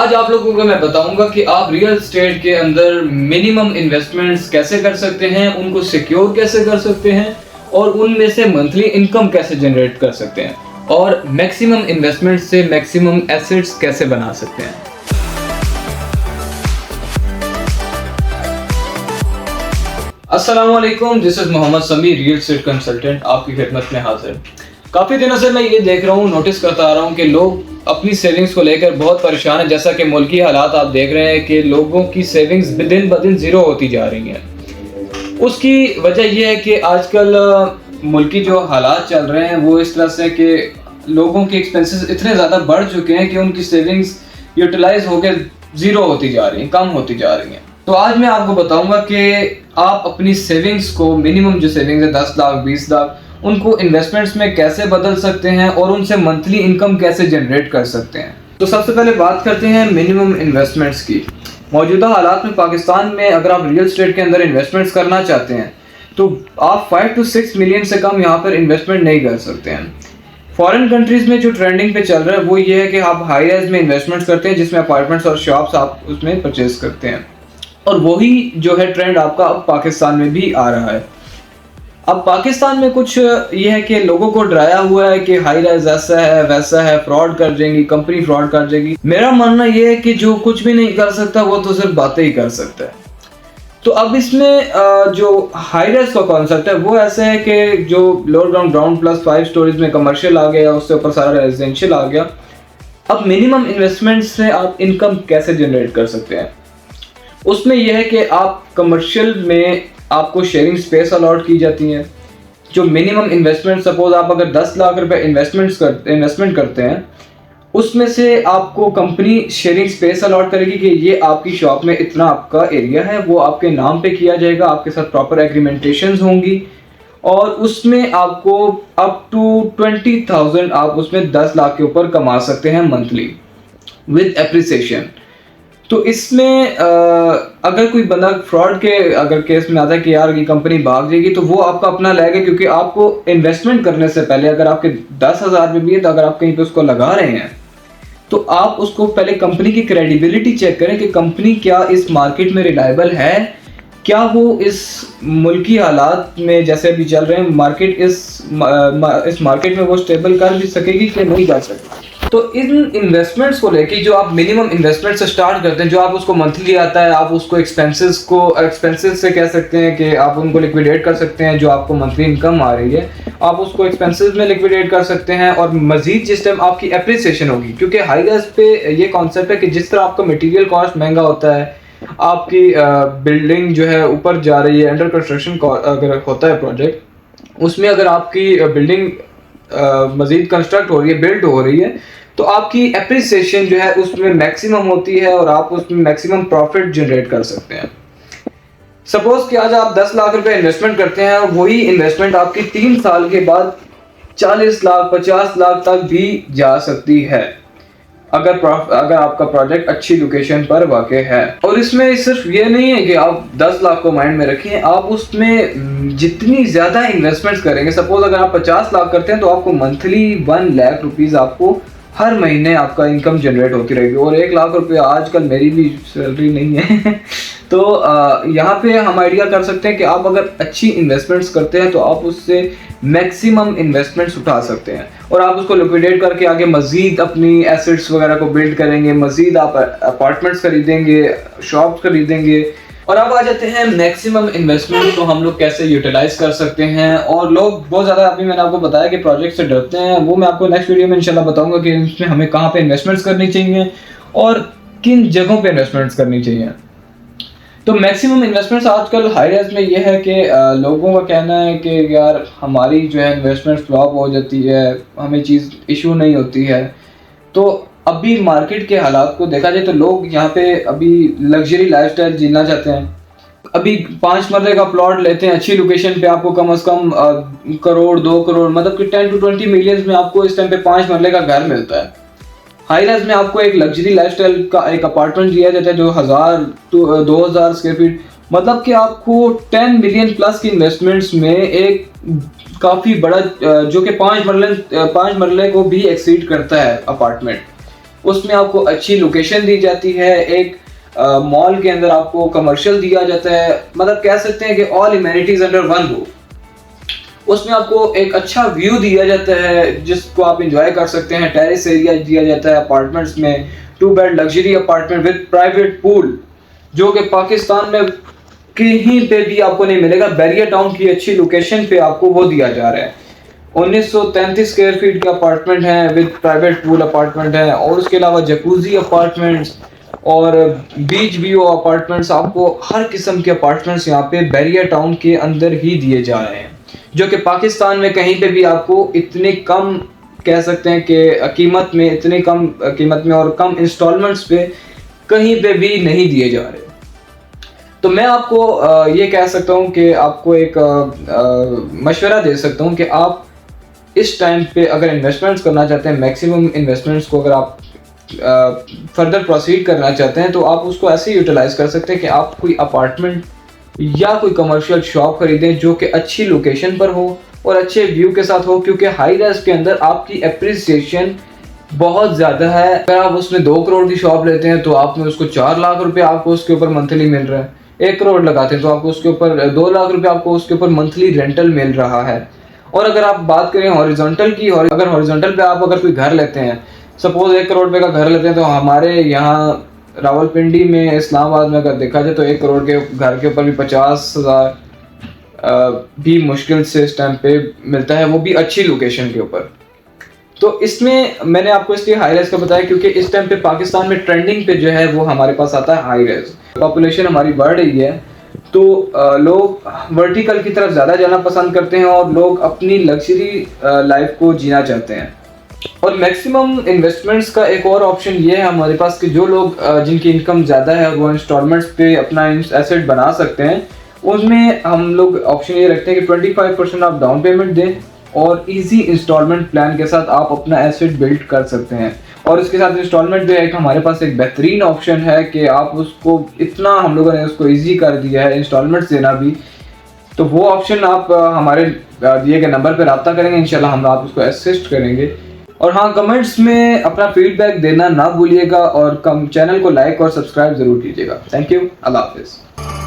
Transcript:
आज आप लोगों को मैं बताऊंगा कि आप रियल एस्टेट के अंदर मिनिमम इन्वेस्टमेंट्स कैसे कर सकते हैं, उनको सिक्योर कैसे कर सकते हैं और उनमें से मंथली इनकम कैसे जनरेट कर सकते हैं और मैक्सिमम इन्वेस्टमेंट से मैक्सिमम एसेट्स कैसे बना सकते हैं। अस्सलामुअलैकुम, दिस इज मोहम्मद समी, रियल एस्टेट कंसल्टेंट, आपकी खिदमत में हाजिर। काफ़ी दिनों से मैं ये देख रहा हूँ, नोटिस करता आ रहा हूँ कि लोग अपनी सेविंग्स को लेकर बहुत परेशान हैं। जैसा कि मुल्की हालात आप देख रहे हैं कि लोगों की सेविंग्स दिन ब दिन ज़ीरो होती जा रही हैं। उसकी वजह यह है कि आजकल मुल्की जो हालात चल रहे हैं वो इस तरह से कि लोगों के एक्सपेंसेस इतने ज़्यादा बढ़ चुके हैं कि उनकी सेविंग्स यूटिलाइज होकर ज़ीरो होती जा रही हैं, कम होती जा रही हैं। तो आज मैं आपको बताऊंगा कि आप अपनी सेविंग्स को, मिनिमम जो सेविंग्स है 10 लाख 20 लाख, उनको इन्वेस्टमेंट्स में कैसे बदल सकते हैं और उनसे मंथली इनकम कैसे जनरेट कर सकते हैं। तो सबसे पहले बात करते हैं मिनिमम इन्वेस्टमेंट्स की। मौजूदा हालात में पाकिस्तान में अगर आप रियल एस्टेट के अंदर इन्वेस्टमेंट्स करना चाहते हैं तो आप 5 to 6 मिलियन से कम यहाँ पर इन्वेस्टमेंट नहीं कर सकते हैं। फॉरेन कंट्रीज़ में जो ट्रेंडिंग पे चल रहा है वो ये है कि आप हाई राइज में इन्वेस्टमेंट्स करते हैं जिसमें अपार्टमेंट्स और शॉप्स आप उसमें परचेज करते हैं, और वही जो है ट्रेंड आपका अब पाकिस्तान में भी आ रहा है। अब पाकिस्तान में कुछ ये है कि लोगों को डराया हुआ है कि हाई राइज ऐसा है वैसा है, फ्रॉड कर देंगी, कंपनी फ्रॉड कर देगी। मेरा मानना ये है कि जो कुछ भी नहीं कर सकता वो तो सिर्फ बातें ही कर सकता है। तो अब इसमें जो हाई राइज का कॉन्सेप्ट है वो ऐसा है कि जो लोअर ग्राउंड प्लस 5 स्टोरीज में कमर्शियल आ गया, उससे ऊपर सारा रेजिडेंशियल आ गया। अब मिनिमम इन्वेस्टमेंट से आप इनकम कैसे जनरेट कर सकते हैं, उसमें यह है कि आप कमर्शियल में आपको शेयरिंग स्पेस अलॉट की जाती है। जो मिनिमम इन्वेस्टमेंट, सपोज आप अगर 10 लाख रुपए इन्वेस्टमेंट करते हैं, उसमें से आपको कंपनी शेयरिंग स्पेस अलॉट करेगी कि ये आपकी शॉप में इतना आपका एरिया है, वो आपके नाम पे किया जाएगा, आपके साथ प्रॉपर एग्रीमेंटेशंस होंगी और उसमें आपको अप टू 20,000 आप उसमें 10 लाख के ऊपर कमा सकते हैं मंथली विद एप्रिसिएशन। तो इसमें अगर कोई बंदा फ्रॉड के अगर केस में आता है कि यार ये कंपनी भाग जाएगी, तो वो आपका अपना लगेगा, क्योंकि आपको इन्वेस्टमेंट करने से पहले अगर आपके 10,000 में भी है तो अगर आप कहीं पे उसको लगा रहे हैं तो आप उसको पहले कंपनी की क्रेडिबिलिटी चेक करें कि कंपनी क्या इस मार्केट में रिलायबल है, क्या वो इस मुल्की हालात में जैसे अभी चल रहे हैं मार्केट, इस मार्केट में वो स्टेबल कर भी सकेगी कि नहीं कर सकेगी। तो इन इन्वेस्टमेंट्स को लेके जो आप मिनिमम इन्वेस्टमेंट से स्टार्ट करते हैं, जो आप उसको मंथली आता है, आप उसको एक्सपेंसेस से कह सकते हैं कि आप उनको लिक्विडेट कर सकते हैं। जो आपको मंथली इनकम आ रही है आप उसको एक्सपेंसेस में लिक्विडेट कर सकते हैं। और मजीद जिस टाइम आपकी एप्रिसिएशन होगी, क्योंकि हाई राइज पे ये कॉन्सेप्ट है कि जिस तरह आपका मटीरियल कॉस्ट महंगा होता है, आपकी बिल्डिंग जो है ऊपर जा रही है, अंडर कंस्ट्रक्शन अगर होता है प्रोजेक्ट, उसमें अगर आपकी बिल्डिंग मजीद कंस्ट्रक्ट हो रही है, बिल्ड हो रही है, तो आपकी एप्रिसिएशन जो है उसमें मैक्सिमम होती है और आप उसमें मैक्सिमम प्रॉफिट जनरेट कर सकते हैं। सपोज कि आज आप 10 लाख रुपए इन्वेस्टमेंट करते हैं और वही इन्वेस्टमेंट आपकी 3 साल के बाद 40 लाख 50 लाख तक भी जा सकती है अगर आपका प्रोजेक्ट अच्छी लोकेशन पर वाक़ है। और इसमें सिर्फ ये नहीं है कि आप 10 लाख को माइंड में रखें, आप उसमें जितनी ज़्यादा इन्वेस्टमेंट्स करेंगे, सपोज अगर आप 50 लाख करते हैं तो आपको मंथली 1 लाख रुपीज़ आपको हर महीने आपका इनकम जनरेट होती रहेगी। और 1 लाख रुपये आजकल मेरी भी सैलरी नहीं है तो यहाँ पे हम आइडिया कर सकते हैं कि आप अगर अच्छी इन्वेस्टमेंट्स करते हैं तो आप उससे मैक्सिमम इन्वेस्टमेंट्स उठा सकते हैं और आप उसको लिक्विडेट करके आगे मज़ीद अपनी एसेट्स वगैरह को बिल्ड करेंगे, मज़ीद आप अपार्टमेंट्स खरीदेंगे, शॉप्स खरीदेंगे। और अब आ जाते हैं मैक्सिमम इन्वेस्टमेंट को हम लोग कैसे यूटिलाइज कर सकते हैं। और लोग बहुत ज़्यादा, अभी मैंने आपको बताया कि प्रोजेक्ट से डरते हैं, वो मैं आपको नेक्स्ट वीडियो में इंशाल्लाह बताऊंगा कि इसमें हमें कहाँ पे इन्वेस्टमेंट्स करनी चाहिए और किन जगहों पे इन्वेस्टमेंट्स करनी चाहिए। तो मैक्सिमम इन्वेस्टमेंट्स आजकल हाई राइज में ये है कि लोगों का कहना है कि यार हमारी जो है इन्वेस्टमेंट फ्लॉप हो जाती है, हमें चीज़ इशू नहीं होती है। तो अभी मार्केट के हालात को देखा जाए तो लोग यहाँ पे अभी लग्जरी लाइफस्टाइल जीना चाहते हैं। अभी 5 मरले का प्लॉट लेते हैं अच्छी लोकेशन पे, आपको कम से कम करोड़ 2 करोड़, मतलब कि 10 to 20 मिलियन में आपको इस टाइम पे 5 मरले का घर मिलता है। हाई राइज में आपको एक लग्जरी लाइफस्टाइल का एक अपार्टमेंट दिया जाता है जो 1000 to 2000 स्क्वायर फीट, मतलब कि आपको 10 मिलियन प्लस की इन्वेस्टमेंट्स में एक काफ़ी बड़ा जो कि 5 मरले को भी एक्सीड करता है अपार्टमेंट, उसमें आपको अच्छी लोकेशन दी जाती है, एक मॉल के अंदर आपको कमर्शियल दिया जाता है, मतलब कह सकते हैं कि all immunities under one roof. उसमें आपको एक अच्छा व्यू दिया जाता है जिसको आप इंजॉय कर सकते हैं, टेरेस एरिया दिया जाता है अपार्टमेंट्स में, 2 bed luxury apartment with private pool, जो कि पाकिस्तान में कहीं पे भी आपको नहीं मिलेगा। बैरियर टाउन की अच्छी लोकेशन पे आपको वो दिया जा रहा है। 1933 स्क्वायर फीट के अपार्टमेंट हैं विद प्राइवेट पूल अपार्टमेंट है, और उसके अलावा जकूजी अपार्टमेंट्स और बीच व्यू अपार्टमेंट्स, आपको हर किस्म के अपार्टमेंट्स यहाँ पे बैरियर टाउन के अंदर ही दिए जा रहे हैं, जो कि पाकिस्तान में कहीं पे भी आपको इतने कम कह सकते हैं कि कीमत में, इतने कम कीमत में और कम इंस्टॉलमेंट्स पे कहीं पे भी नहीं दिए जा रहे। तो मैं आपको ये कह सकता हूँ कि आपको एक मशवरा दे सकता हूँ कि आप इस टाइम पे अगर इन्वेस्टमेंट्स करना चाहते हैं, मैक्सिमम इन्वेस्टमेंट्स को अगर आप फर्दर प्रोसीड करना चाहते हैं, तो आप उसको ऐसे यूटिलाइज कर सकते हैं कि आप कोई अपार्टमेंट या कोई कमर्शियल शॉप खरीदें जो कि अच्छी लोकेशन पर हो और अच्छे व्यू के साथ हो, क्योंकि हाई राइज के अंदर आपकी एप्रिसिएशन बहुत ज़्यादा है। अगर आप उसमें 2 करोड़ की शॉप लेते हैं तो आप में उसको 4 लाख रुपए आपको उसके ऊपर मंथली मिल रहा है, 1 करोड़ लगाते हैं तो आपको उसके ऊपर 2 लाख रुपए आपको उसके ऊपर मंथली रेंटल मिल रहा है। और अगर आप बात करें हॉरिजॉन्टल की, अगर हॉरिजॉन्टल पे आप अगर कोई घर लेते हैं, सपोज 1 करोड़ रुपए का घर लेते हैं, तो हमारे यहाँ रावलपिंडी में, इस्लामाबाद में अगर देखा जाए तो 1 करोड़ के घर के ऊपर भी 50,000 भी मुश्किल से इस टाइम पे मिलता है, वो भी अच्छी लोकेशन के ऊपर। तो इसमें मैंने आपको इसलिए हाई राइज का बताया क्योंकि इस टाइम पे पाकिस्तान में ट्रेंडिंग पे जो है वो हमारे पास आता है हाई राइज। पॉपुलेशन हमारी बढ़ रही है तो लोग वर्टिकल की तरफ ज़्यादा जाना पसंद करते हैं और लोग अपनी लग्जरी लाइफ को जीना चाहते हैं। और मैक्सिमम इन्वेस्टमेंट्स का एक और ऑप्शन ये है हमारे पास कि जो लोग जिनकी इनकम ज़्यादा है वो इंस्टॉलमेंट्स पे अपना एसेट बना सकते हैं, उसमें हम लोग ऑप्शन ये रखते हैं कि 25% आप डाउन पेमेंट दें और इजी इंस्टॉलमेंट प्लान के साथ आप अपना एसेट बिल्ड कर सकते हैं। और इसके साथ इंस्टॉलमेंट जो है हमारे पास एक बेहतरीन ऑप्शन है कि आप उसको, इतना हम लोगों ने उसको इजी कर दिया है इंस्टॉलमेंट्स देना भी। तो वो ऑप्शन आप हमारे दिए गए नंबर पर रब्ता करेंगे, इंशाल्लाह हम आप उसको असिस्ट करेंगे। और हाँ, कमेंट्स में अपना फीडबैक देना ना भूलिएगा और चैनल को लाइक और सब्सक्राइब ज़रूर कीजिएगा। थैंक यू, अल्लाह हाफिज़।